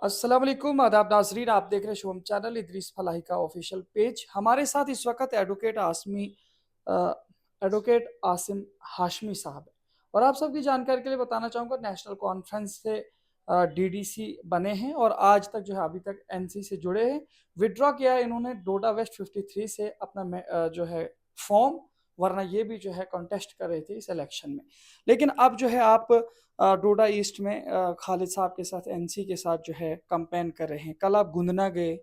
अस्सलाम वालेकुम आदाब नाजरीन, आप देख रहे हैं शुभम चैनल इदरीस फलाही का ऑफिशियल पेज। हमारे साथ इस वक्त एडवोकेट आसिम हाशमी साहब है और आप सबकी जानकारी के लिए बताना चाहूँगा नेशनल कॉन्फ्रेंस से डीडीसी बने हैं और आज तक जो है अभी तक एनसी से जुड़े हैं। विड्रॉ किया है इन्होंने डोडा वेस्ट 53 से अपना जो है फॉर्म, वरना ये भी जो है कॉन्टेस्ट कर रहे थे इस इलेक्शन में। लेकिन अब जो है आप डोडा ईस्ट में खालिद साहब के साथ एनसी के साथ जो है कंपेन कर रहे हैं। कल आप गुंदना गए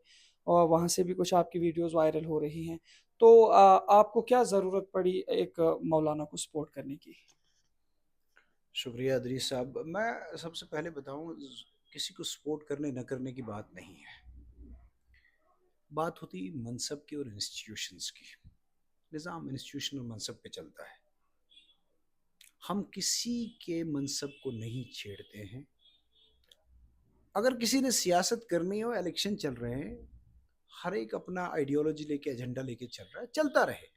और वहाँ से भी कुछ आपकी वीडियोस वायरल हो रही हैं। तो आपको क्या ज़रूरत पड़ी एक मौलाना को सपोर्ट करने की? शुक्रिया अदरीस साहब। मैं सबसे पहले बताऊं, किसी को सपोर्ट करने न करने की बात नहीं है। बात होती मनसब की और इंस्टीट्यूशंस की। निज़ाम इंस्टीट्यूशन और मनसब पे चलता है। हम किसी के मनसब को नहीं छेड़ते हैं। अगर किसी ने सियासत करनी हो, इलेक्शन चल रहे हैं, हर एक अपना आइडियोलॉजी लेके, एजेंडा लेके चल रहा है, चलता रहे।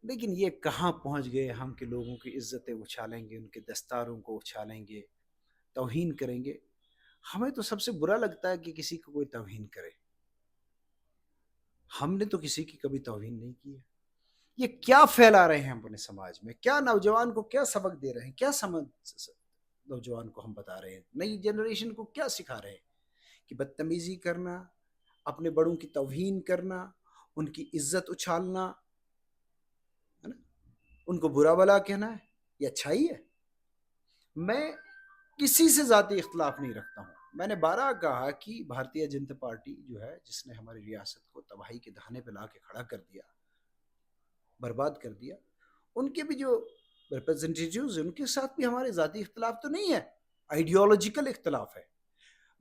लेकिन ये कहाँ पहुँच गए हम कि लोगों की इज्जतें उछालेंगे, उनके दस्तारों को उछालेंगे, तौहीन करेंगे। हमें तो सबसे बुरा लगता है कि किसी को कोई तौहीन करे। हमने तो किसी की कभी तौहीन नहीं की है। ये क्या फैला रहे हैं हम अपने समाज में? क्या नौजवान को क्या सबक दे रहे हैं? क्या समझ नौजवान को हम बता रहे हैं? नई जनरेशन को क्या सिखा रहे हैं? कि बदतमीजी करना, अपने बड़ों की तौहीन करना, उनकी इज्जत उछालना, है ना, उनको बुरा भला कहना है, ये अच्छाई है? मैं किसी से ज़ाती इख्तलाफ नहीं रखता हूँ। मैंने बारहा कहा कि भारतीय जनता पार्टी जो है, जिसने हमारी रियासत को तबाही के दहाने पे ला के खड़ा कर दिया, बर्बाद कर दिया, उनके भी जो रिप्रेजेंटेटिव्स हैं, उनके साथ भी हमारे ज़ाती इख्तलाफ तो नहीं है, आइडियोलॉजिकल इख्तलाफ है।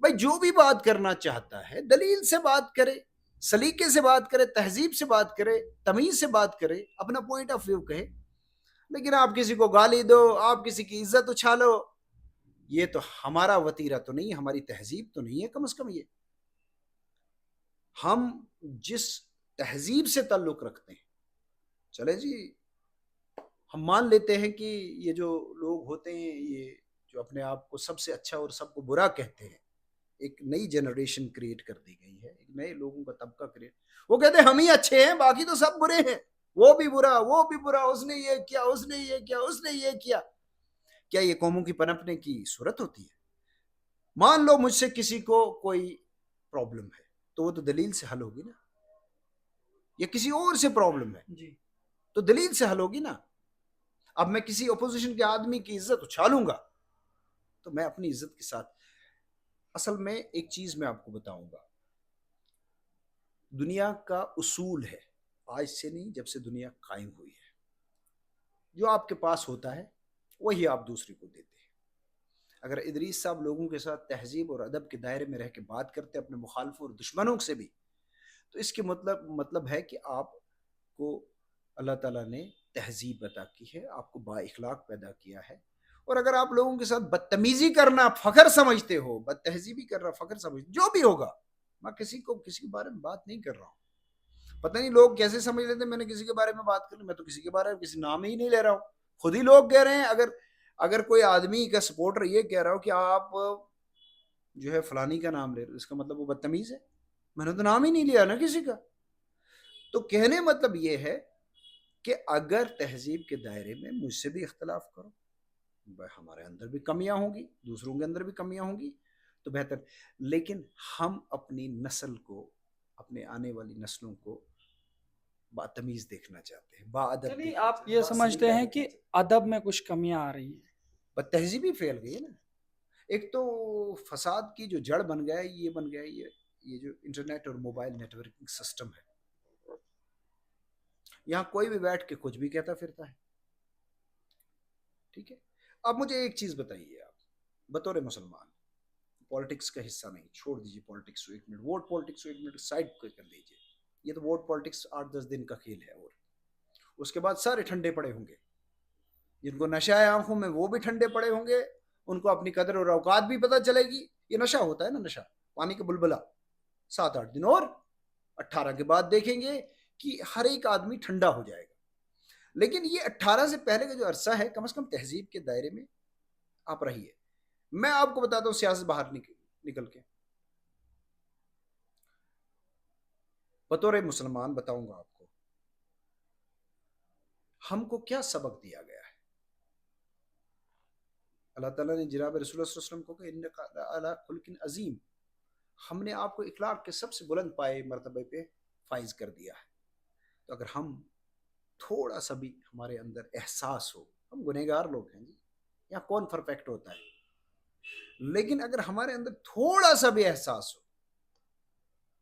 भाई जो भी बात करना चाहता है दलील से बात करे, सलीके से बात करे, तहजीब से बात करे, तमीज़ से बात करे, अपना पॉइंट ऑफ व्यू कहे। लेकिन आप किसी को गाली दो, आप किसी की इज्जत उछालो, ये तो हमारा वतीरा तो नहीं है, हमारी तहजीब तो नहीं है। कम से कम ये हम जिस तहजीब से ताल्लुक़ रखते हैं, चले जी, हम मान लेते हैं कि ये जो लोग होते हैं, ये जो अपने आप को सबसे अच्छा और सबको बुरा कहते हैं, एक नई जनरेशन क्रिएट कर दी गई है, एक नए लोगों का तबका क्रिएट। वो कहते हैं हम ही अच्छे हैं, बाकी तो सब बुरे हैं, वो भी बुरा, वो भी बुरा, उसने ये किया, उसने ये किया, उसने ये किया। क्या ये कौमों की पनपने की सूरत होती है? मान लो मुझसे किसी को कोई प्रॉब्लम है, तो वो तो दलील से हल होगी ना। या किसी और से प्रॉब्लम है, जी। तो दलील से हल होगी ना। अब मैं किसी अपोजिशन के आदमी की इज्जत उछालूंगा, तो मैं अपनी इज्जत के साथ, असल में एक चीज मैं आपको बताऊंगा, दुनिया का उसूल है, आज से नहीं, जब से दुनिया कायम हुई है, जो आपके पास होता है वही आप दूसरे को देते हैं। अगर इदरीस साहब लोगों के साथ तहजीब और अदब के दायरे में रह के बात करते, अपने मुखालफों और दुश्मनों से भी, तो इसके मतलब है कि आपको अल्लाह ताला ने तहजीब अता की है, आपको बाइखलाक पैदा किया है। और अगर आप लोगों के साथ बदतमीजी करना फ़ख्र समझते हो, बदतहजीबी करना फ़ख्र समझते, जो भी होगा, मैं किसी के बारे में बात नहीं कर रहा हूँ। पता नहीं लोग कैसे समझ लेते मैंने किसी के बारे में बात कर ली। मैं तो किसी के बारे में किसी नाम ही नहीं ले रहा हूँ। खुद ही लोग कह रहे हैं, अगर अगर कोई आदमी का सपोर्टर ये कह रहा हो कि आप जो है फलानी का नाम ले रहे हो, इसका मतलब वो बदतमीज है। मैंने तो नाम ही नहीं लिया ना किसी का। तो कहने मतलब ये है कि अगर तहजीब के दायरे में मुझसे भी इख्तलाफ करो, हमारे अंदर भी कमियां होंगी, दूसरों के अंदर भी कमियां होंगी, तो बेहतर। लेकिन हम अपनी नस्ल को, अपने आने वाली नस्लों को बातमीज देखना चाहते हैं, बाअदब चलिए, देखना आप चाहते हैं, ये समझते बासलीका हैं देखना कि चाहते अदब में कुछ कमियां आ रही हैं। हैं। तहजीब ही फैल गई है ना। एक तो फसाद की जो जड़ बन गया है, ये बन गया है, ये जो इंटरनेट और मोबाइल नेटवर्किंग सिस्टम है, यहाँ कोई भी बैठ के कुछ भी कहता फिरता है। ठीक है। अब मुझे एक चीज बताइए, आप बतौर मुसलमान, पॉलिटिक्स का हिस्सा नहीं, छोड़ दीजिए पॉलिटिक्स को एक मिनट, वोट पॉलिटिक्स को एक मिनट साइड कर दीजिए। ये तो वोट पॉलिटिक्स 8-10 दिन का खेल है, और उसके बाद सारे ठंडे पड़े होंगे। जिनको नशा है आंखों में, वो भी ठंडे पड़े होंगे। उनको अपनी कदर और औकात भी पता चलेगी। ये नशा होता है ना, नशा पानी का बुलबुला। 7-8 दिन और 18 के बाद देखेंगे कि हर एक आदमी ठंडा हो जाएगा। लेकिन ये 18 से पहले का जो अरसा है, कम से कम तहजीब के दायरे में आप रहिए। मैं आपको बताता हूँ, सियासत बाहर निकल निकल के। बतौर मुसलमान बताऊंगा आपको हमको क्या सबक दिया गया है। अल्लाह ताला ने जनाब रसूलुल्लाह सल्लल्लाहु अलैहि वसल्लम को कहा इन्नका अला खुल्किन अजीम, हमने आपको इखलाक के सबसे बुलंद पाए मर्तबे पे फाइज कर दिया है। तो अगर हम थोड़ा सा भी हमारे अंदर एहसास हो, हम गुनहगार लोग हैं जी, यहाँ कौन परफेक्ट होता है, लेकिन अगर हमारे अंदर थोड़ा सा भी एहसास हो,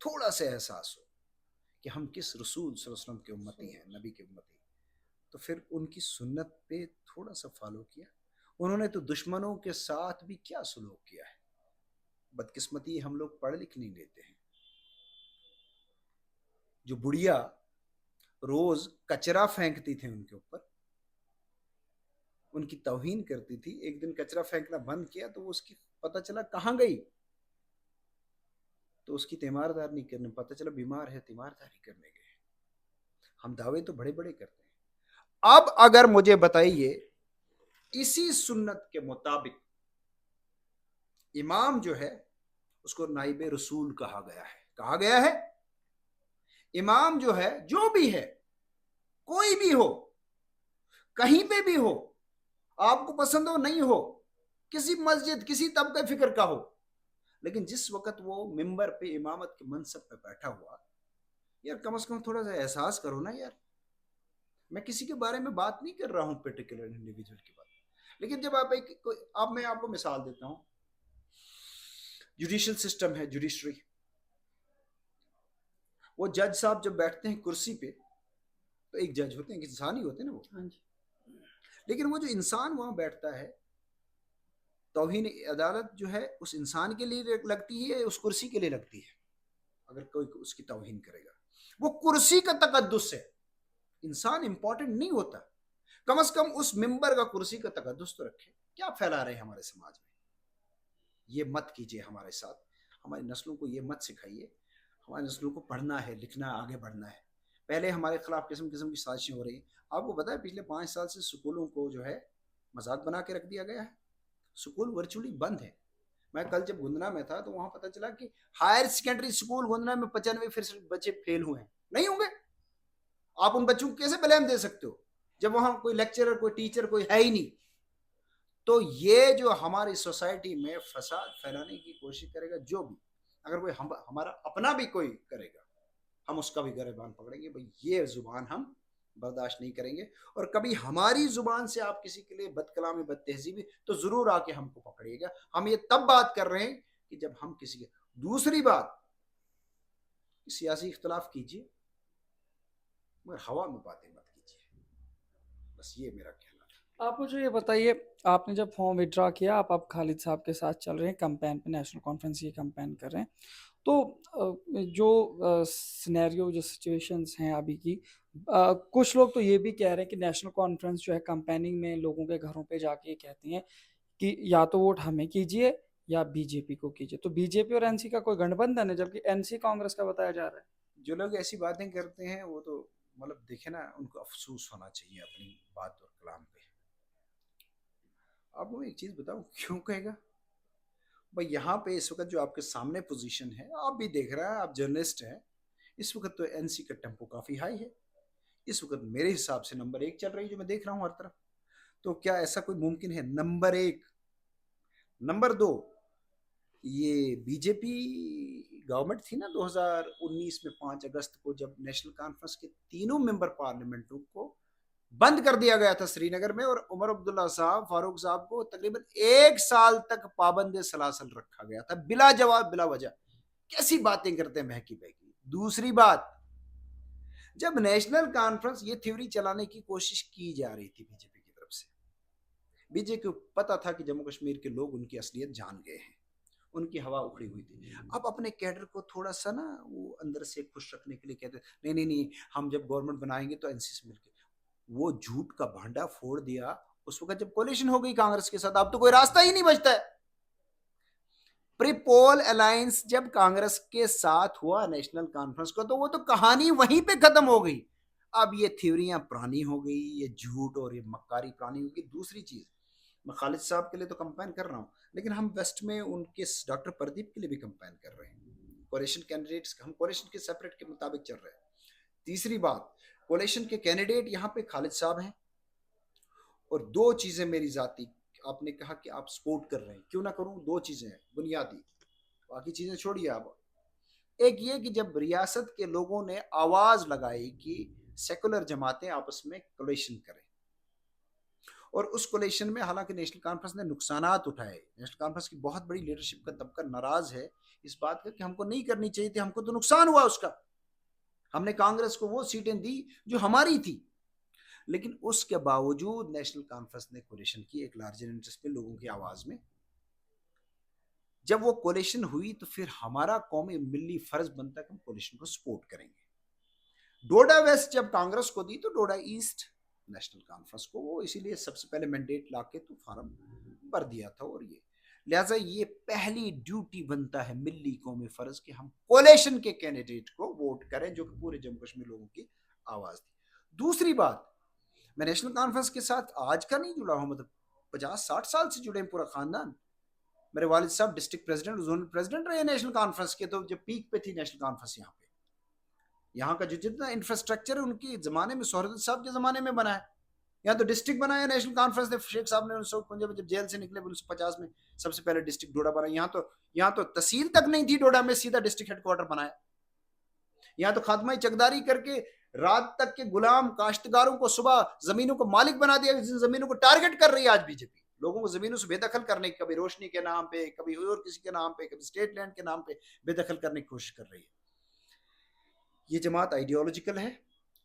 थोड़ा सा एहसास हो कि हम किस रसूल सल्लल्लाहु अलैहि वसल्लम के उम्मती हैं, नबी के उम्मती, तो फिर उनकी सुन्नत पे थोड़ा सा फॉलो किया। उन्होंने तो दुश्मनों के साथ भी क्या सलूक किया है। बदकिस्मती हम लोग पढ़ लिख नहीं लेते हैं। जो बुढ़िया रोज कचरा फेंकती थी उनके ऊपर, उनकी तौहीन करती थी, एक दिन कचरा फेंकना बंद किया तो उसकी पता चला कहाँ गई, तो उसकी तीमारदार नहीं करने, पता चला बीमार है, तीमारदारी करने गए। हम दावे तो बड़े बड़े करते हैं। अब अगर मुझे बताइए इसी सुन्नत के मुताबिक इमाम जो है उसको नाइबे रसूल कहा गया है। कहा गया है इमाम जो है, जो भी है, कोई भी हो, कहीं पे भी हो, आपको पसंद हो नहीं हो, किसी मस्जिद किसी तबके फिक्र का हो, लेकिन जिस वक्त वो मिंबर पे इमामत के मनसब पे बैठा हुआ, यार कम से कम थोड़ा सा एहसास करो ना यार। मैं किसी के बारे में बात नहीं कर रहा हूं, पर्टिकुलर इंडिविजुअल की बात, लेकिन जब आप अब मैं आपको मिसाल देता हूं, जुडिशियल सिस्टम है, जुडिशरी, वो जज साहब जब बैठते हैं कुर्सी पे, तो एक जज होते हैं, इंसान ही होते हैं ना वो, हाँ जी। लेकिन वो जो इंसान वहां बैठता है, तौहीन अदालत जो है उस इंसान के लिए लगती है, उस कुर्सी के लिए लगती है। अगर कोई उसकी तौहीन करेगा, वो कुर्सी का तकद्दुस है, इंसान इंपॉर्टेंट नहीं होता। कम से कम उस मिंबर का कुर्सी का तकद्दुस तो रखे। क्या फैला रहे हैं हमारे समाज में, ये मत कीजिए हमारे साथ। हमारी नस्लों को ये मत सिखाइए। हमारी नस्लों को पढ़ना है, लिखना है, आगे बढ़ना है। पहले हमारे खिलाफ किस्म किस्म की साजिशें हो रही हैं। आपको पता है पिछले 5 साल से स्कूलों को जो है मजाक बना के रख दिया गया है। स्कूल वर्चुअली बंद है। मैं कल जब गुंदना में था तो वहां पता चला कि हायर सेकेंडरी स्कूल गुंदना में 95% बच्चे फेल हुए हैं। नहीं होंगे, आप उन बच्चों को कैसे ब्लेम दे सकते हो जब वहां कोई लेक्चरर, कोई टीचर, कोई है ही नहीं। तो ये जो हमारी सोसाइटी में फसाद फैलाने की कोशिश करेगा, जो भी, अगर कोई हमारा अपना भी कोई करेगा, हम उसका भी गिरबान पकड़ेंगे। भाई ये जुबान हम बर्दाश्त नहीं करेंगे, और कभी हमारी जुबान से आप किसी के लिए बदकलामी, बदतहजीबी, तो जरूर आके हमको पकड़िएगा। हम ये तब बात कर रहे हैं कि जब हम किसी के, दूसरी बात, सियासी इख्तलाफ कीजिए मगर हवा में बातें मत कीजिए। बस ये मेरा कहना है। आप मुझे ये बताइए, आपने जब फॉर्म विड्रॉ किया, आप अब खालिद साहब के साथ चल रहे हैं कैंपेन पे, नेशनल कॉन्फ्रेंस ये कैंपेन कर रहे हैं, तो जो सिनेरियो, जो सिचुएशंस हैं अभी की, कुछ लोग तो ये भी कह रहे हैं कि नेशनल कॉन्फ्रेंस जो है कैंपेनिंग में लोगों के घरों पे जाके कहती हैं कि या तो वोट हमें कीजिए या बीजेपी को कीजिए। तो बीजेपी और एनसी का कोई गठबंधन है, जबकि एनसी कांग्रेस का बताया जा रहा है। जो लोग ऐसी बातें करते हैं वो तो मतलब देखे ना, उनको अफसोस होना चाहिए अपनी बात और कलाम पे। आपको एक चीज बताऊं क्यों कहेगा भाई, यहाँ पे इस वक्त जो आपके सामने पोजीशन है, आप भी देख रहे हैं, आप जर्नलिस्ट हैं, इस वक्त तो एनसी का टेम्पो काफी हाई है। इस वक्त मेरे हिसाब से नंबर 1 चल रही है, जो मैं देख रहा हूँ हर तरफ। तो क्या ऐसा कोई मुमकिन है नंबर 1? नंबर 2, ये बीजेपी गवर्नमेंट थी ना 2019 में 5 अगस्त को, जब नेशनल कॉन्फ्रेंस के तीनों मेंबर पार्लियामेंटों को बंद कर दिया गया था श्रीनगर में, और उमर अब्दुल्ला साहब, फारूक साहब को तकरीबन 1 साल तक पाबंद सलासल रखा गया था, बिला जवाब, बिला वजह। कैसी बातें करते हैं बहकी बहकी। दूसरी बात, जब नेशनल कॉन्फ्रेंस ये थ्योरी चलाने की कोशिश की जा रही थी बीजेपी की तरफ से, बीजेपी को पता था कि जम्मू कश्मीर के लोग उनकी असलियत जान गए हैं, उनकी हवा उखड़ी हुई थी। अब अपने कैडर को थोड़ा सा ना वो अंदर से खुश रखने के लिए कहते नहीं नहीं नहीं, हम जब गवर्नमेंट बनाएंगे तो एनसी से मिलकर, वो झूठ का भांडा फोड़ दिया उस वक्त जब कोलिशन हो गई कांग्रेस के साथ। अब तो कोई रास्ता ही नहीं बचता है। प्री पोल अलायंस जब कांग्रेस के साथ हुआ नेशनल कॉन्फ्रेंस को, तो वो तो कहानी वहीं पे खत्म हो गई। अब ये थ्योरियां पुरानी हो गई, ये झूठ और ये मक्कारी पुरानी हो गई। दूसरी चीज, मैं खालिद साहब के लिए तो कंपेन कर रहा हूँ, लेकिन हम वेस्ट में उनके डॉक्टर प्रदीप के लिए भी कंपेन कर रहे हैं। कोलेशन कैंडिडेट्स, हम कोलेशन के सेपरेट के मुताबिक चल रहे हैं। तीसरी बात, कोलेशन के कैंडिडेट यहाँ पे खालिद साहब हैं। और दो चीजें मेरी जाती, आपने कहा कि आप सपोर्ट कर रहे हैं, क्यों ना करूं, दो चीजें हैं बुनियादी, बाकी चीजें छोड़िए आप। एक ये कि जब रियासत के लोगों ने आवाज लगाई कि सेकुलर जमातें आपस में कोलेशन करें, और उस कोलेशन में हालांकि नेशनल कॉन्फ्रेंस ने नुकसानात उठाए, नेशनल कॉन्फ्रेंस की बहुत बड़ी लीडरशिप का तबका नाराज है इस बात का कि हमको नहीं करनी चाहिए थी, हमको तो नुकसान हुआ उसका, हमने कांग्रेस को वो सीटें दी जो हमारी थी। लेकिन उसके बावजूद नेशनल कॉन्फ्रेंस ने कोलेशन की एक लार्जर इंटरेस्ट में, लोगों की आवाज में। जब वो कोलेशन हुई तो फिर हमारा कौमी मिली फर्ज बनता है कि हम कोलेशन को सपोर्ट करेंगे। डोडा वेस्ट जब कांग्रेस को दी तो डोडा ईस्ट नेशनल कॉन्फ्रेंस को, वो इसीलिए सबसे पहले मैंडेट लाके तो फार्म भर दिया था। और ये लिहाजा ये पहली ड्यूटी बनता है मिली कौमी फर्ज कि हम कोलेशन के कैंडिडेट को वोट करें जो कि पूरे जम्मू कश्मीर लोगों की आवाज थी। दूसरी बात, मैं नेशनल कॉन्फ्रेंस के साथ आज का नहीं जुड़ा हूं, मतलब 50-60 साल से जुड़े हैं पूरा खानदान। मेरे वालिद साहब डिस्ट्रिक्ट प्रेसिडेंट, जोनल प्रेसिडेंट रहे नेशनल कॉन्फ्रेंस के, तो जब पीक पे थी नेशनल कॉन्फ्रेंस यहाँ पे, यहाँ का जो जितना इंफ्रास्ट्रक्चर है उनके जमाने में, सोहरद साहब के जमाने में बना है। यहाँ तो डिस्ट्रिक्ट बनाया नेशनल कॉन्फ्रेंस ने, शेख साहब ने 1951 में जब जेल से निकले 1950 में सबसे पहले डिस्ट्रिक्ट डोडा बनाया। यहाँ तो तहसील तक नहीं थी डोडा में, सीधा डिस्ट्रिक्ट हेडक्वार्टर बनाया। यहाँ तो खात्मा चकदारी करके रात तक के गुलाम काश्तकारों को सुबह जमीनों को मालिक बना दिया। जिन जमीनों को टारगेट कर रही है आज बीजेपी, लोगों को जमीनों से बेदखल करने की, कभी रोशनी के नाम पे, कभी और किसी के नाम पे, कभी स्टेट लैंड के नाम पे बेदखल करने की कोशिश कर रही है। ये जमात आइडियोलॉजिकल है।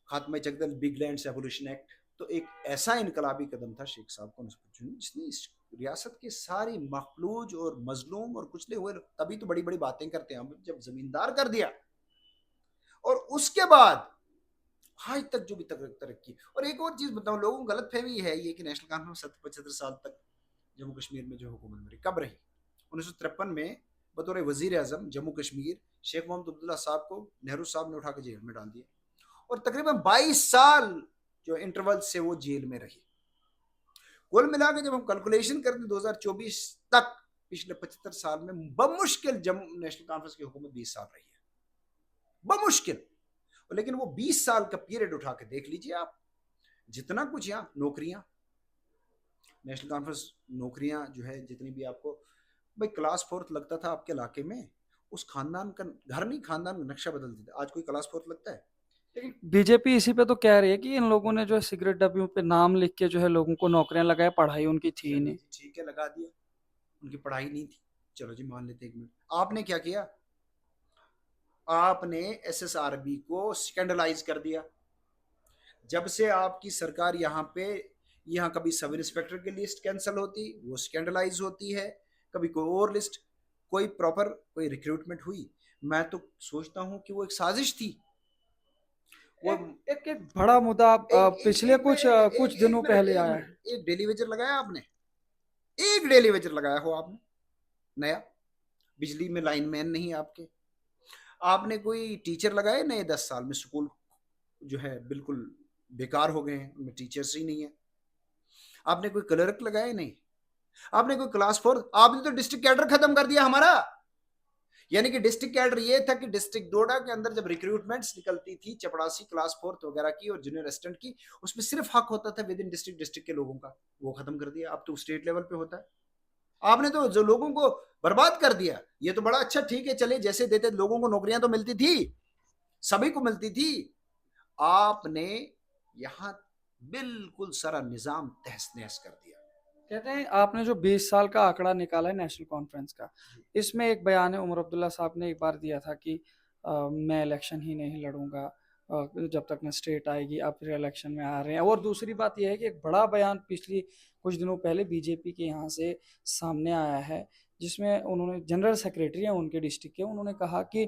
खात्मा चकदल बिग लैंड एवोल्यूशन एक्ट तो एक ऐसा इनकलाबी कदम था शेख साहब को जिसने इस रियासत के सारी मखलूज और मजलूम और कुचले हुए, तभी तो बड़ी बड़ी बातें करते हैं हम, जब जमींदार कर दिया। और उसके बाद आज तक जो भी तरक्की। और एक और चीज बताऊं, लोगों को गलत फहमी है ये कि नेशनल कॉन्फ्रेंस 70-75 साल तक जम्मू कश्मीर में जो हुकूमत में रही, कब रही? 1953 में बतौर वजीर आजम जम्मू कश्मीर शेख मोहम्मद अब्दुल्ला साहब को नेहरू साहब ने उठा के जेल में डाल दिया, और तकरीबन 22 साल जो इंटरवल से वो जेल में रही। कुल मिला के जब हम कैलकुलेशन करते 2024 तक, पिछले 75 साल में बमुश्किल जम्मू नेशनल कॉन्फ्रेंस की हुकूमत 20 साल रही है, बमुश्किल। लेकिन वो 20 साल का पीरियड उठा के देख लीजिए आप, जितना कुछ यहाँ नौकरियां, नेशनल कॉन्फ्रेंस नौकरियां जो है जितनी भी आपको, भाई क्लास फोर्थ लगता था आपके इलाके में, उस खानदान का घर नहीं, खानदान का नक्शा बदल देता। आज कोई क्लास फोर्थ लगता है? लेकिन बीजेपी इसी पे तो कह रही है कि इन लोगों ने जो है सिगरेट डब्बियों पे नाम लिख के जो है लोगों को नौकरियां लगाए, पढ़ाई उनकी थी ही नहीं। ठीक है, लगा दिया, उनकी पढ़ाई नहीं थी, चलो जी मान लेते। एक मिनट, आपने क्या किया? आपने एसएसआरबी को स्कैंडलाइज कर दिया। जब से आपकी सरकार यहाँ पे, यहाँ कभी सब इंस्पेक्टर की लिस्ट कैंसिल होती, वो स्कैंडलाइज होती है, कभी कोई और लिस्ट, कोई प्रॉपर कोई रिक्रूटमेंट हुई। मैं तो सोचता हूँ कि वो एक साजिश थी। वो एक बड़ा मुद्दा पिछले कुछ दिनों पहले आया है। एक डेली वेजर लगाया आपने, एक डेली वेजर लगाया हो आपने नया, बिजली में लाइनमैन नहीं आपके, आपने कोई टीचर लगाए नए 10 साल में, स्कूल जो है बिल्कुल बेकार हो गए हैं, उनमें टीचर्स ही नहीं है। आपने कोई क्लर्क लगाए नहीं, आपने कोई क्लास फोर्थ, आपने तो डिस्ट्रिक्ट कैडर खत्म कर दिया हमारा। यानी कि डिस्ट्रिक्ट कैडर ये था कि डिस्ट्रिक्ट डोडा के अंदर जब रिक्रूटमेंट्स निकलती थी चपड़ासी क्लास फोर्थ वगैरह की और जूनियर असिस्टेंट की, उसमें सिर्फ हक होता था विद इन डिस्ट्रिक्ट के लोगों का, वो खत्म कर दिया। अब तो स्टेट लेवल पे होता है। आपने तो जो लोगों को बर्बाद कर दिया। ये तो बड़ा अच्छा, ठीक है, चले जैसे देते लोगों को नौकरियां तो मिलती थी, सभी को मिलती थी। आपने यहां बिल्कुल सारा निजाम तहस नहस कर दिया। कहते हैं आपने जो 20 साल का आंकड़ा निकाला है नेशनल कॉन्फ्रेंस का, इसमें एक बयान है उमर अब्दुल्ला साहब ने एक बार दिया था कि मैं इलेक्शन ही नहीं लड़ूंगा जब तक न स्टेट आएगी। अब फिर इलेक्शन में आ रहे हैं। और दूसरी बात यह है कि एक बड़ा बयान पिछली कुछ दिनों पहले बीजेपी के यहाँ से सामने आया है, जिसमें उन्होंने, जनरल सेक्रेटरी हैं उनके डिस्ट्रिक्ट के, उन्होंने कहा कि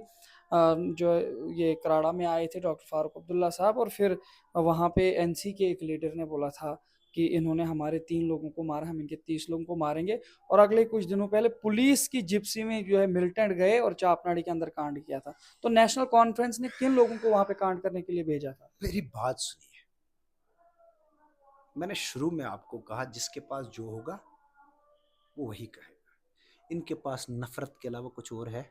जो ये कराड़ा में आए थे डॉक्टर फारूक अब्दुल्ला साहब, और फिर वहाँ पे एनसी के एक लीडर ने बोला था कि इन्होंने हमारे 3 लोगों को मारा, हम इनके 30 लोगों को मारेंगे। और अगले कुछ दिनों पहले पुलिस की जिप्सी में जो है मिलिटेंट गए और चापनाड़ी के अंदर कांड किया था। तो नेशनल कॉन्फ्रेंस ने किन लोगों को वहां पे कांड करने के लिए भेजा था? मेरी बात सुनिए, मैंने शुरू में आपको कहा जिसके पास जो होगा वो वही कहेगा। इनके पास नफरत के अलावा कुछ और है?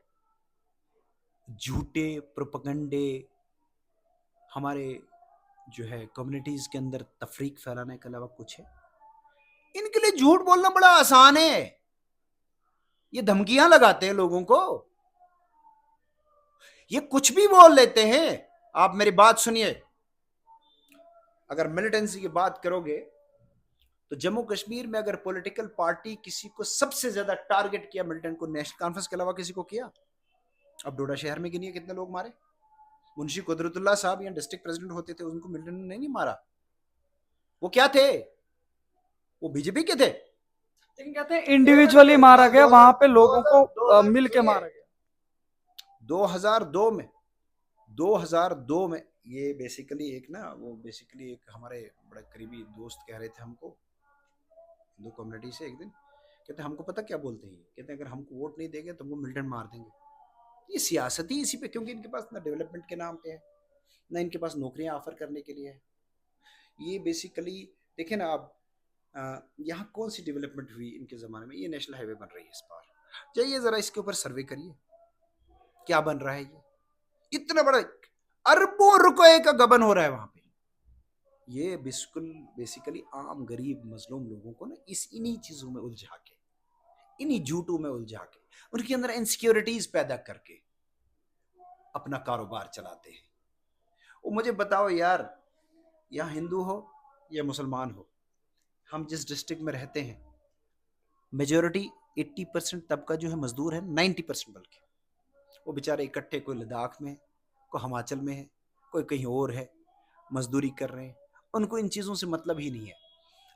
झूठे प्रोपगंडे हमारे जो है कम्युनिटीज के अंदर तफरीक फैलाने के अलावा कुछ है? इनके लिए झूठ बोलना बड़ा आसान है। ये धमकियां लगाते हैं लोगों को, ये कुछ भी बोल लेते हैं। आप मेरी बात सुनिए, अगर मिलिटेंसी की बात करोगे तो जम्मू कश्मीर में अगर पॉलिटिकल पार्टी किसी को सबसे ज्यादा टारगेट किया मिलिटेंट को, नेशनल कॉन्फ्रेंस के अलावा किसी को किया? अब डोडा शहर में गिनिए कितने लोग मारे। मुंशी कुदरतुल्लाह साहब यहाँ डिस्ट्रिक्ट प्रेसिडेंट होते थे, उनको मिलिटेंट ने नहीं मारा। वो क्या थे? वो बीजेपी के थे। लेकिन कहते हैं इंडिविजुअली मारा गया, वहां पे लोगों को मिल के मारा गया। 2002 में 2002 में ये बेसिकली एक ना, वो बेसिकली एक हमारे बड़े करीबी दोस्त कह रहे थे हमको, हिंदू कम्युनिटी से, एक दिन कहते हमको पता क्या बोलते हैं, कहते अगर हमको वोट नहीं देंगे तो हमको मिलिटेंट मार देंगे। ये सियासत ही इसी पे, क्योंकि इनके पास ना डेवलपमेंट के नाम पे है, ना इनके पास नौकरियां ऑफर करने के लिए है। ये बेसिकली देखें ना आप, यहाँ कौन सी डेवलपमेंट हुई इनके ज़माने में? ये नेशनल हाईवे बन रही है इस बार, जाइए ज़रा इसके ऊपर सर्वे करिए क्या बन रहा है। ये इतना बड़ा अरबों रुपए का गबन हो रहा है वहां पे। ये बिल्कुल बेसिकली आम गरीब मजलूम लोगों को ना इन्हीं चीज़ों में उलझा के, इन्हीं झूठों में उलझा के, उनके अंदर इनसिक्योरिटीज पैदा करके अपना कारोबार चलाते हैं। वो मुझे बताओ यार, यहाँ हिंदू हो या मुसलमान हो, हम जिस डिस्ट्रिक्ट में रहते हैं मेजोरिटी 80% तबका जो है मजदूर है, 90% बल्कि, वो बेचारे इकट्ठे, कोई लद्दाख में है, कोई हिमाचल में है, कोई कहीं और है, मजदूरी कर रहे हैं। उनको इन चीज़ों से मतलब ही नहीं है।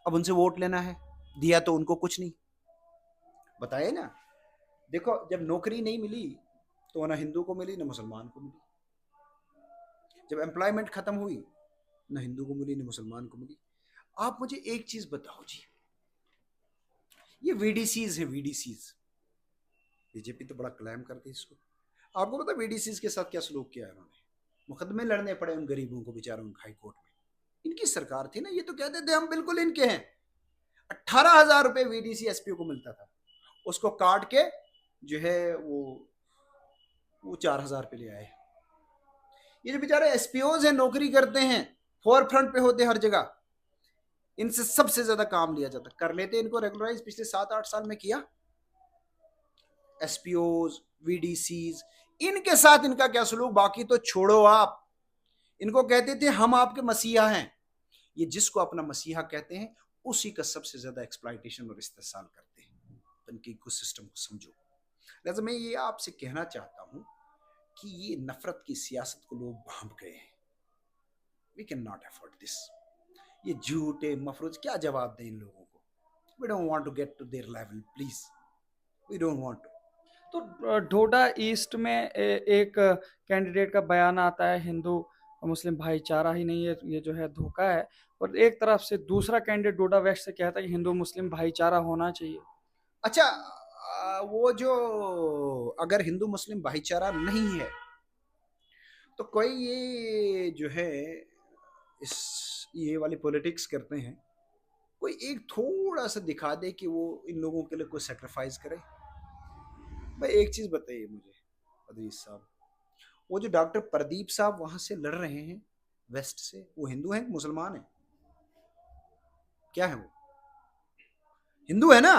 अब उनसे वोट लेना है, दिया तो उनको कुछ नहीं। बताइए ना, देखो जब नौकरी नहीं मिली तो ना हिंदू को मिली ना मुसलमान को मिली। जब एम्प्लॉयमेंट खत्म हुई, ना हिंदू को मिली ना मुसलमान को मिली। आप मुझे एक चीज बताओ जी, ये वीडीसीज है, वीडीसीज, बीजेपी तो बड़ा क्लेम करती है इसको। आपको पता वीडीसीज के साथ क्या सलूक किया इन्होंने? मुकदमे लड़ने पड़े उन गरीबों को बेचारों को हाई कोर्ट में। इनकी सरकार थी ना, ये तो कहते थे हम बिल्कुल इनके हैं। 18,000 रुपए वीडीसी एसपीओ को मिलता था, उसको काट के जो है वो 4,000 पे ले आए। ये जो बेचारे एसपीओज हैं, नौकरी करते हैं, फोर फ्रंट पे होते हर जगह, इनसे सबसे ज्यादा काम लिया जाता। कर लेते इनको रेगुलराइज, पिछले 7-8 साल में किया। एसपीओज, वीडीसीज, इनके साथ इनका क्या सलूक, बाकी तो छोड़ो आप। इनको कहते थे हम आपके मसीहा हैं। ये जिसको अपना मसीहा कहते हैं उसी का सबसे ज्यादा एक्सप्लॉयटेशन और इस्तेसाल करते हैं। तो इनके इकोसिस्टम को समझो। लिहाजा मैं ये आपसे कहना चाहता हूं कि ये नफरत की सियासत को लोग भांप गए हैं। We can not afford this. ये झूठे मफरूज क्या जवाब दें इन लोगों को? We don't want to get to their level, please, we don't want to. तो डोडा ईस्ट में एक कैंडिडेट का बयान आता है, हिंदू मुस्लिम भाईचारा ही नहीं है, ये जो है धोखा है। और एक तरफ से दूसरा कैंडिडेट डोडा वेस्ट से कहता है कि हिंदू मुस्लिम भाईचारा होना चाहिए। अच्छा, वो जो अगर हिंदू मुस्लिम भाईचारा नहीं है तो कोई ये जो है इस ये वाली पॉलिटिक्स करते हैं, कोई एक थोड़ा सा दिखा दे कि वो इन लोगों के लिए कोई सेक्रीफाइस करे। भाई एक चीज बताइए मुझे अदीस साहब, वो जो डॉक्टर प्रदीप साहब वहां से लड़ रहे हैं वेस्ट से, वो हिंदू हैं मुसलमान हैं? क्या है वो? हिंदू है ना?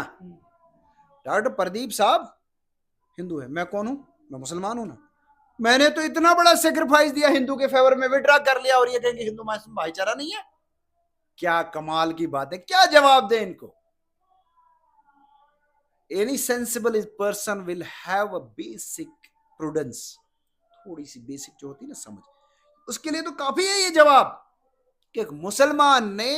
डॉक्टर प्रदीप साहब हिंदू है, मैं कौन हूं? मैं मुसलमान हूं ना। मैंने तो इतना बड़ा सेक्रीफाइस दिया हिंदू के फेवर में, विड्रॉ कर लिया, और ये कहेंगे हिंदू मुस्लिम भाईचारा नहीं है। क्या कमाल की बात है, क्या जवाब दें इनको? Any sensible person will have a basic prudence, थोड़ी सी बेसिक जो होती है ना समझ, उसके लिए तो काफी है ये जवाब कि एक मुसलमान ने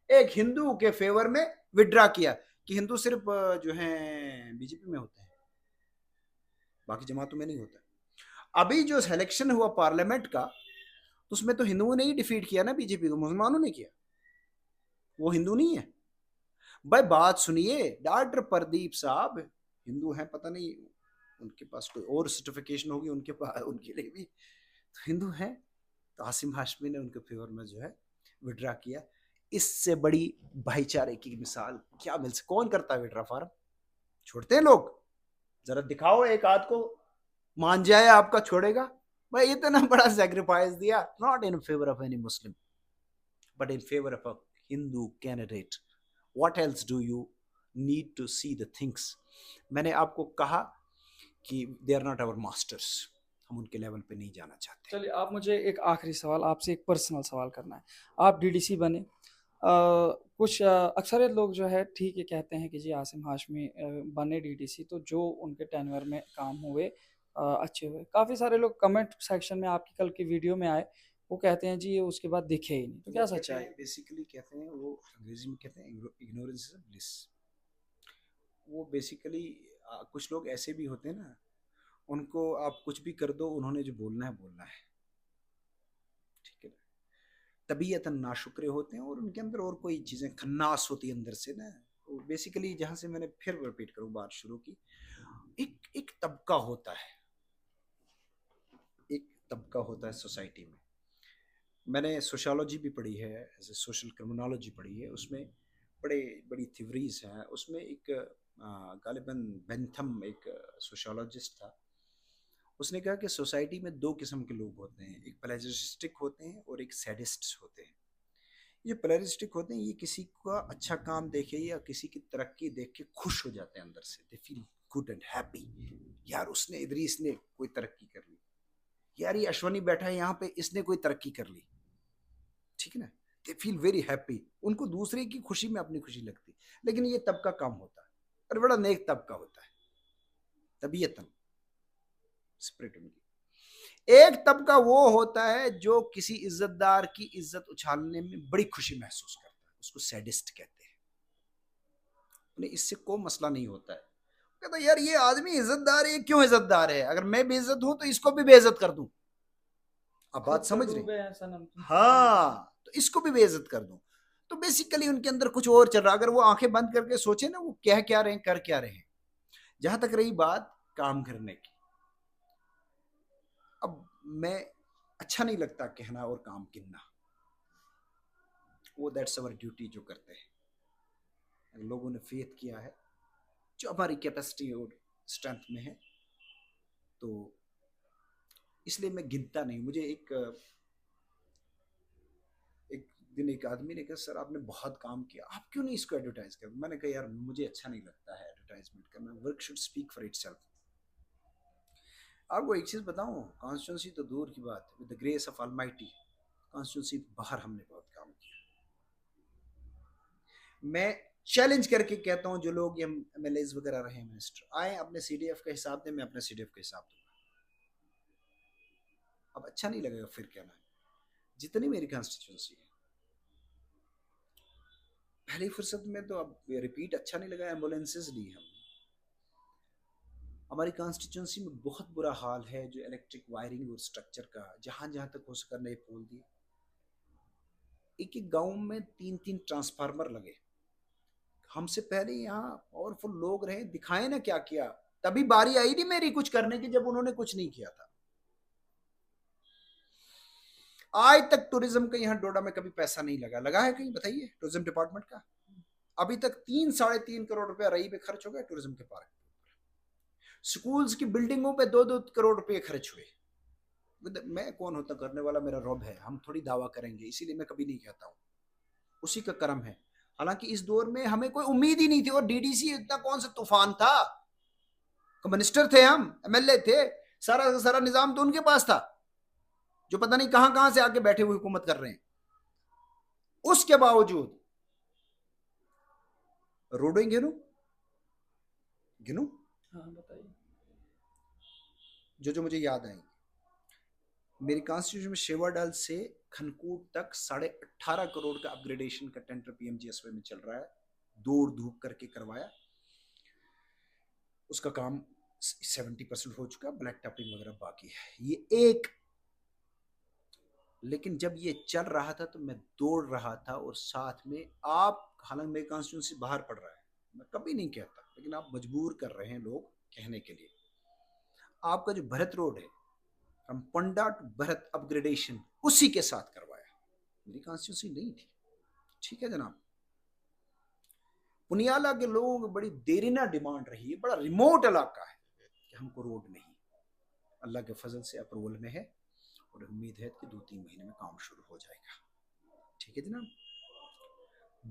एक हिंदू के फेवर में विड्रॉ किया। कि हिंदू सिर्फ जो है बीजेपी में होते हैं, बाकी जमातों में नहीं होता। अभी जो सिलेक्शन हुआ पार्लियामेंट का, उसमें तो हिंदुओं ने ही डिफीट किया ना बीजेपी को, मुसलमानों ने किया। वो हिंदू नहीं है भाई। बात सुनिए, डॉक्टर प्रदीप साहब हिंदू हैं, पता नहीं उनके पास कोई और सर्टिफिकेशन होगी, उनके पास, उनके लिए भी तो हिंदू हैं। तो आसिम हाशमी ने उनके फेवर में जो है विड्रा किया। इससे बड़ी भाईचारे की मिसाल क्या मिल सकती? कौन करता है विड्रा फार्म? छोड़ते हैं लोग? जरा दिखाओ एक आध को मान जाए आपका, छोड़ेगा? भाई इतना बड़ा सेक्रीफाइस दिया, not in favour of any Muslim but in favour of a Hindu candidate. What else do you need to see the things? मैंने आपको कहा कि they are not our masters, हम उनके लेवल पे नहीं जाना चाहते। चलिए, आप मुझे एक आखिरी सवाल, आपसे एक पर्सनल सवाल करना है। आप डीडीसी बने, कुछ अक्सरियत लोग जो है ठीक है कहते हैं कि जी आसिम हाशमी बने डीडीसी तो जो उनके टेन्योर में काम हुए अच्छे हुए। काफ़ी सारे लोग कमेंट सेक्शन में आपकी कल की वीडियो में आए, वो कहते हैं जी ये उसके बाद दिखे ही नहीं, तो क्या सच्चाई है? बेसिकली कहते हैं, वो अंग्रेजी में कहते हैं इग्नोरेंस इज ब्लिस। वो बेसिकली कुछ लोग ऐसे भी होते हैं ना, उनको आप कुछ भी कर दो, उन्होंने जो बोलना है बोलना है, ठीक है ना? तबीयतन नाशुक्रे होते हैं और उनके अंदर और कोई चीज़ें खन्नास होती है अंदर से ना। बेसिकली जहाँ से मैंने फिर रिपीट करूँ बात शुरू की, एक एक तबका होता है, एक तबका होता है सोसाइटी में। मैंने सोशियोलॉजी भी पढ़ी है, ऐसे सोशल क्रिमिनोलॉजी पढ़ी है, उसमें बड़े बड़ी थ्योरीज हैं। उसमें एक गालिबन बेंथम एक सोशियोलॉजिस्ट था, उसने कहा कि सोसाइटी में दो किस्म के लोग होते हैं, एक प्लेजरिस्टिक होते हैं और एक सैडिस्ट होते हैं। ये प्लेजरिस्टिक होते हैं, ये किसी का अच्छा काम देखे या किसी की तरक्की देख के खुश हो जाते हैं अंदर से, they feel good and happy. यार उसने, इदरीस ने कोई तरक्की कर ली, यार ये अश्वनी बैठा है यहाँ पे, इसने कोई तरक्की कर ली, ठीक है ना? दे फील वेरी हैप्पी, उनको दूसरे की खुशी में अपनी खुशी लगती। लेकिन ये तबका कम होता है और बड़ा नेक तबका होता है तबीयतन, स्पिरिट उनकी। एक तबका वो होता है जो किसी इज्जतदार की इज्जत उछालने में बड़ी खुशी महसूस करता है, उसको सैडिस्ट कहते हैं। उन्हें इससे कोई मसला नहीं होता है, कहता यार ये आदमी इज्जतदार है, क्यों इज्जतदार है, अगर मैं बेइज्जत हूं तो इसको भी बेइज्जत कर दूं। अब बात समझ रहे? हाँ, तो इसको भी बेइज्जत कर दूं। तो बेसिकली उनके अंदर कुछ और चल रहा है। अगर वो आंखें बंद करके सोचे ना, वो कह क्या रहे हैं, कर क्या रहे हैं। जहां तक रही बात काम करने की, अब मैं, अच्छा नहीं लगता कहना और काम गिनना, वो दैट्स अवर ड्यूटी जो करते हैं। लोगों ने फेथ किया है, जो हमारी कैपेसिटी और स्ट्रेंथ में है, तो इसलिए मैं गिनता नहीं। मुझे एक एक दिन एक आदमी ने कहा सर आपने बहुत काम किया, आप क्यों नहीं इसको एडवर्टाइज कर? मैंने कहा यार मुझे अच्छा नहीं लगता है एडवर्टाइजमेंट करना, work should speak for itself. आपको एक चीज बताऊं, कॉन्स्टिट्यूंसी तो दूर की बात है, with the grace of almighty constituency बाहर हमने बहुत काम किया। मैं चैलेंज करके कहता हूं, जो लोग एमएलए वगैरह रहे, मिनिस्टर आए, अपने सीडीएफ का हिसाब दें, मैं अपने सीडीएफ का हिसाब दूंगा। अब अच्छा नहीं लगेगा फिर कहना, जितनी मेरी कॉन्स्टिट्यूंसी है, पहली फुर्सत में तो अब रिपीट अच्छा नहीं लगा, एम्बुलेंसेज ली हमने। हमारी कॉन्स्टिट्यूंसी में बहुत बुरा हाल है, जो इलेक्ट्रिक वायरिंग और स्ट्रक्चर का, जहां जहां तक हो सका नए पोल दिए। एक एक गांव में 3-3 ट्रांसफार्मर लगे। हमसे पहले यहाँ पावरफुल लोग रहे, दिखाए ना क्या किया। तभी बारी आई नहीं मेरी कुछ करने की, जब उन्होंने कुछ नहीं किया था। आज तक टूरिज्म का यहाँ डोडा में कभी पैसा नहीं लगा, लगा है कहीं बताइए टूरिज्म डिपार्टमेंट का? अभी तक 3-3.5 करोड़ रुपया रही पे खर्च हो गया टूरिज्म के पार्क। स्कूल्स की बिल्डिंगों पे 2-2 करोड़ रुपए खर्च हुए। मैं कौन होता करने वाला, मेरा रब है, हम थोड़ी दावा करेंगे, इसीलिए मैं कभी नहीं कहता हूँ, उसी का कर्म है। हालांकि इस दौर में हमें कोई उम्मीद ही नहीं थी, और डीडीसी इतना कौन सा तूफान था, मिनिस्टर थे हम, एमएलए थे, सारा सारा निजाम तो उनके पास था, जो पता नहीं कहां कहां से आके बैठे हुए हुकूमत कर रहे हैं। उसके बावजूद रोडें गिनू गिनू, हाँ बताइए। जो जो मुझे याद आएंगे। मेरी कॉन्स्टिट्यूशन में शेवाडल से खनकूट तक 18.5 करोड़ का अपग्रेडेशन का टेंडर पीएमजीएसवाई में चल रहा है, दौड़ धूप करके करवाया। उसका काम 70% हो चुका, ब्लैक टॉपिंग वगैरह बाकी है, ये एक। लेकिन जब ये चल रहा था तो मैं दौड़ रहा था, और साथ में आप, हालांकि मेरी कॉन्स्टिट्यूंसी बाहर पड़ रहा है, मैं कभी नहीं कहता, लेकिन आप मजबूर कर रहे हैं लोग कहने के लिए। आपका जो भरत रोड है, from Panda to Bharat upgradation उसी के साथ करवाया, मेरी कॉन्स्टिट्यूंसी नहीं थी, ठीक है जनाब। पुनियाला के लोगों की बड़ी देरीना डिमांड रही है, बड़ा रिमोट इलाका है कि हमको रोड नहीं। अल्लाह के फजल से अप्रूवल में है और उम्मीद है कि 2-3 महीने में काम शुरू हो जाएगा। ठीक है जनाब।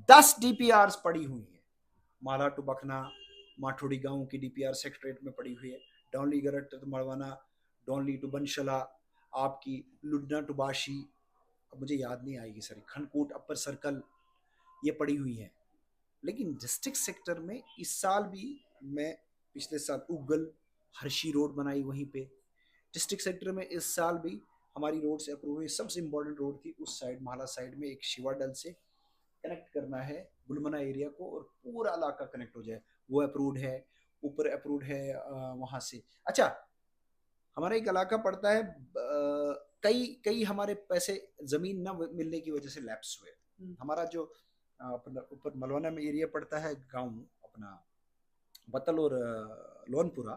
10 डीपीआर पड़ी हुई है। माला टू बखना, माठोड़ी गांव की डीपीआर सेक्रेटरेट में पड़ी हुई है। डोनली गरट टू मड़वाना, डोनली टू बनशला, आपकी लुडना टू बाशी, अब मुझे याद नहीं आएगी सर, खनकोट अपर सर्कल, ये पड़ी हुई है। लेकिन डिस्ट्रिक्ट सेक्टर में इस साल भी मैं पिछले साल उगल हर्षी रोड बनाई वहीं पे। डिस्ट्रिक्ट सेक्टर में इस साल भी हमारी रोड से अप्रूव हुई। सबसे इम्पोर्टेंट रोड थी उस साइड, माला साइड में एक शिवा डल से कनेक्ट करना है गुलमना एरिया को और पूरा इलाका कनेक्ट हो जाए, वो अप्रूव्ड है। ऊपर अप्रूव्ड है वहाँ से। अच्छा, हमारा एक इलाका पड़ता है, कई कई हमारे पैसे जमीन न मिलने की वजह से लैप्स हुए। हमारा जो अपना ऊपर मलवाना में एरिया पड़ता है, गांव अपना बतल और लोनपुरा,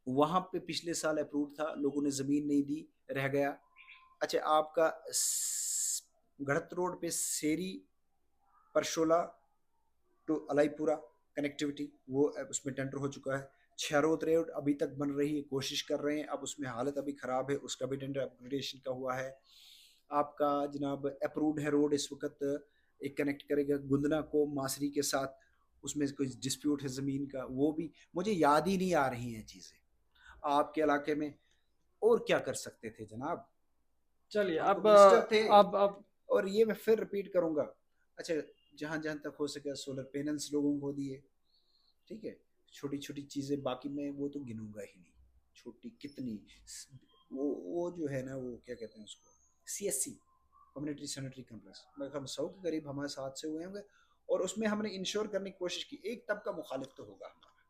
वहां पे पिछले साल अप्रूव था, लोगों ने जमीन नहीं दी, रह गया। अच्छा, आपका गढ़त रोड पे सेरी परशोला टू अलाईपुरा कनेक्टिविटी, वो उसमें टेंडर हो चुका है। छरोत रोड अभी तक बन रही है, कोशिश कर रहे हैं, अब उसमें हालत अभी खराब है, उसका भी टेंडर अपग्रेडेशन का हुआ है। आपका जनाब अप्रूव्ड है रोड इस वक्त, एक कनेक्ट करेगा गुंदना को मासरी के साथ, उसमें कोई डिस्प्यूट है ज़मीन का, वो भी मुझे याद ही नहीं आ रही हैं चीज़ें। आपके इलाके में और क्या कर सकते थे जनाब? चलिए अब मिनिस्टर थे। अब और ये मैं फिर रिपीट करूंगा, अच्छा, जहां जहां तक हो सके सोलर पैनल्स लोगों को दिए, ठीक है, छोटी छोटी चीज़ें, बाकी मैं वो तो गिनूंगा ही नहीं, छोटी कितनी, वो जो है ना, वो क्या कहते हैं उसको, CSC कम्युनिटी सैनिटरी कॉम्प्लेक्स, मैं हम 100 के करीब हमारे साथ से हुए होंगे, और उसमें हमने इंश्योर करने की कोशिश की, एक तबका मुखालिफ तो होगा हमारा,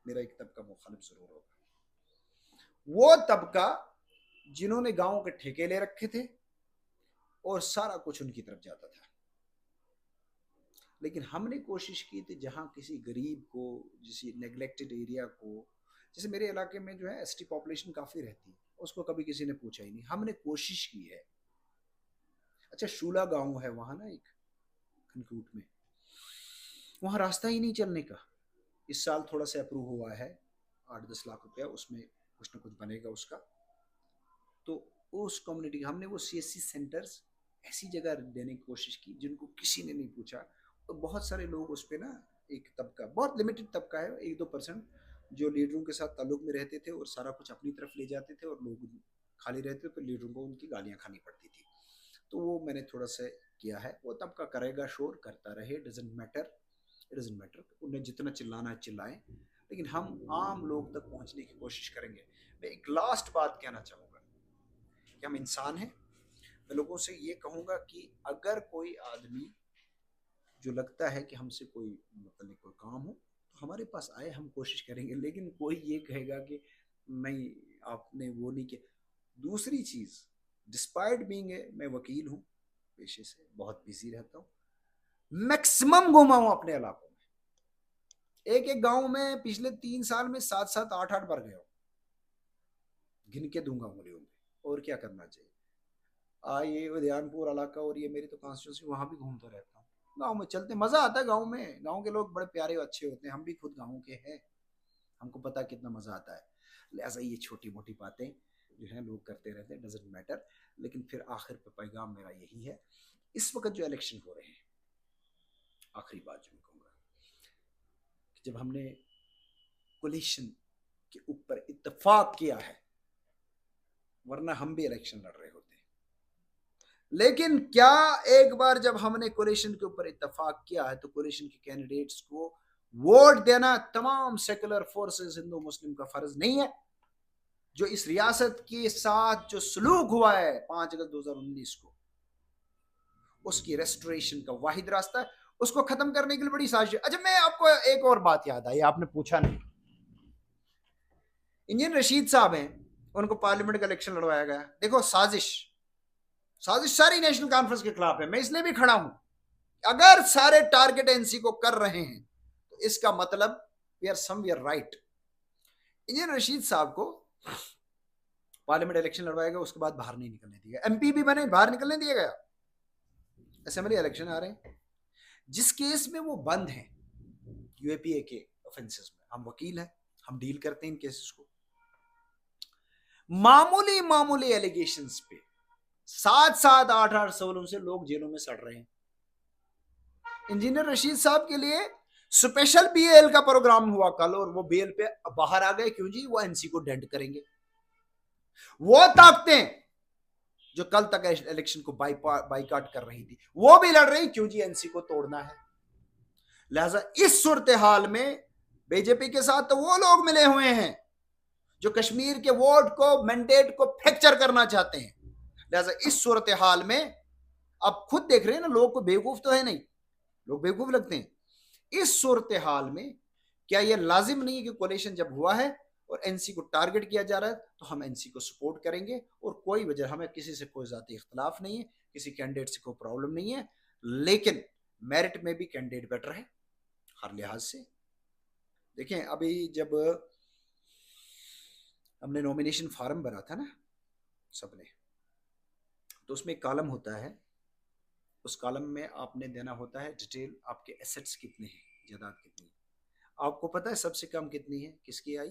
मेरा एक तबका मुखालिफ जरूर होगा, वो तबका जिन्होंने गाँव के ठेके ले रखे थे और सारा कुछ उनकी तरफ जाता था। लेकिन हमने कोशिश की थी जहाँ किसी गरीब को, किसी नेग्लेक्टेड एरिया को, जैसे मेरे इलाके में जो है ST पॉपुलेशन काफ़ी रहती है, उसको कभी किसी ने पूछा ही नहीं, हमने कोशिश की है। अच्छा, शूला गांव है वहाँ ना एक खनकूट में, वहाँ रास्ता ही नहीं चलने का, इस साल थोड़ा सा अप्रूव हुआ है 8-10 लाख रुपया, उसमें कुछ ना कुछ बनेगा उसका। तो उस कम्युनिटी हमने वो CSC सेंटर्स ऐसी जगह देने की कोशिश की जिनको किसी ने नहीं पूछा, तो बहुत सारे लोग उस पर ना, एक तबका, बहुत लिमिटेड तबका है, 1-2% जो लीडरों के साथ ताल्लुक में रहते थे और सारा कुछ अपनी तरफ ले जाते थे, और लोग खाली रहते थे तो लीडरों को उनकी गालियाँ खानी पड़ती थी। तो वो मैंने थोड़ा सा किया है, वो तबका करेगा, शोर करता रहे, doesn't matter, it doesn't matter, उन्हें जितना चिल्लाना है चिल्लाएं, लेकिन हम आम लोग तक पहुँचने की कोशिश करेंगे। मैं एक लास्ट बात कहना चाहूँगा कि हम इंसान हैं। मैं लोगों से ये कहूँगा कि अगर कोई आदमी जो लगता है कि हमसे कोई मतलब कोई काम हो तो हमारे पास आए, हम कोशिश करेंगे, लेकिन कोई ये कहेगा कि नहीं आपने वो नहीं किया। दूसरी चीज़, डिस्पाइट बीइंग मैं वकील हूँ पेशे से, बहुत बिजी रहता हूँ, मैक्सिमम घूमा हूँ अपने इलाकों में, एक एक गांव में पिछले 3 साल में 7-7, 8-8 बार गया हूँ, गिन के दूंगा उंगलियों में, और क्या करना चाहिए। ये उदयनपुर इलाका और ये मेरी तो कॉन्स्टिट्यूंसी, वहाँ भी घूमता रहता हूँ, गांव में चलते मज़ा आता है, गांव में, गांव के लोग बड़े प्यारे और अच्छे होते हैं, हम भी खुद गांव के हैं, हमको पता कितना मज़ा आता है। लिहाजा ये छोटी मोटी बातें जो है लोग करते रहते हैं, डजेंट मैटर। लेकिन फिर आखिर पे पैगाम मेरा यही है, इस वक्त जो इलेक्शन हो रहे हैं, आखिरी बात जो मैं कहूँगा कि जब हमने कोलिशन के ऊपर इत्तेफाक किया है, वरना हम भी इलेक्शन लड़ रहे होते, लेकिन क्या एक बार जब हमने कोलिशन के ऊपर इत्तेफाक किया है तो कोलिशन के कैंडिडेट्स को वोट देना तमाम सेकुलर फोर्सेस हिंदू मुस्लिम का फर्ज नहीं है। जो इस रियासत के साथ जो सलूक हुआ है 5 अगस्त 2019 को, उसकी रेस्टोरेशन का वाहिद रास्ता है, उसको खत्म करने के लिए बड़ी साजिश। अच्छा, मैं आपको एक और बात याद आई, आपने पूछा नहीं, इंजीनियर रशीद साहब हैं, उनको पार्लियामेंट का इलेक्शन लड़वाया गया। देखो, साजिश सारी नेशनल कॉन्फ्रेंस के खिलाफ है, मैं इसलिए भी खड़ा हूं, अगर सारे टारगेट NC को कर रहे हैं तो इसका मतलब we are somewhere right. Engineer Rashid साहब को पार्लियामेंट इलेक्शन लड़वाया गया, उसके बाद बाहर नहीं निकलने दिया, MP भी बने, बाहर निकलने दिया गया, असेंबली इलेक्शन आ रहे हैं, जिस केस में वो बंद हैं यूएपीए के ऑफेंसेस में, हम वकील हैं, हम डील करते हैं इन केसेस को। मामूली मामूली एलिगेशंस पे 7-7, 8-8 सालों से लोग जेलों में सड़ रहे हैं। इंजीनियर रशीद साहब के लिए स्पेशल बीएल का प्रोग्राम हुआ कल, और वो बेल पे बाहर आ गए। क्यों जी? वो एनसी को डेंट करेंगे। वो ताकतें जो कल तक इलेक्शन को बाइकाट कर रही थी, वो भी लड़ रही। क्यों जी? एनसी को तोड़ना है। लिहाजा इस सूरत हाल में बीजेपी के साथ तो वो लोग मिले हुए हैं जो कश्मीर के वोट को, मैंडेट को फ्रैक्चर करना चाहते हैं। लिहाजा इस सूरत हाल में आप खुद देख रहे हैं ना, लोग को बेवकूफ तो है नहीं, लोग बेवकूफ लगते हैं। इस सूरत हाल में क्या यह लाजिम नहीं है कि कोलिशन जब हुआ है और एनसी को टारगेट किया जा रहा है तो हम एनसी को सपोर्ट करेंगे, और कोई वजह, हमें किसी से कोई जाती इख्तलाफ नहीं है, किसी कैंडिडेट से कोई प्रॉब्लम नहीं है, लेकिन मेरिट में भी कैंडिडेट बेटर है हर लिहाज से। देखें, अभी जब हमने नॉमिनेशन फॉर्म भरा था ना सबने, तो उसमें एक कॉलम होता है, उस कॉलम में आपने देना होता है डिटेल, आपके एसेट्स कितने हैं, जायदाद कितनी है। आपको पता है सबसे कम कितनी है, किसकी आई?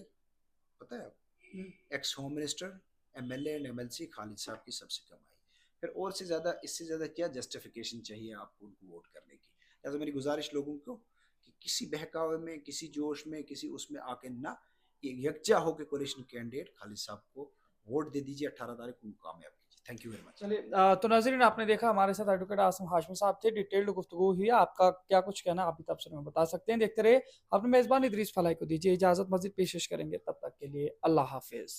पता है आपको? X home minister, MLA and MLC Khalid साहब की सबसे कम आई। फिर और से ज़्यादा, इससे ज़्यादा क्या जस्टिफिकेशन चाहिए आपको उनको वोट करने की? लिहाजा मेरी गुजारिश लोगों को कि किसी बहकावे में, किसी जोश में, किसी उसमें आके ना, यकजा होकर कोलिशन कैंडिडेट खालिद साहब को वोट दे दीजिए। 18 तारीख को कामयाब कीजिए। Thank you very much. चलिए, तो नाज़रीन, आपने देखा हमारे साथ एडवोकेट आसिम हाशमी साहब थे। डिटेल्ड गुफ्तगू हुई। आपका क्या कुछ कहना आप भी तबसरे में बता सकते हैं। देखते रहे अपने मेज़बान इदरीस फलाई को दीजिए इजाज़त। मज़ीद पेशकश करेंगे, तब तक के लिए अल्लाह हाफिज़।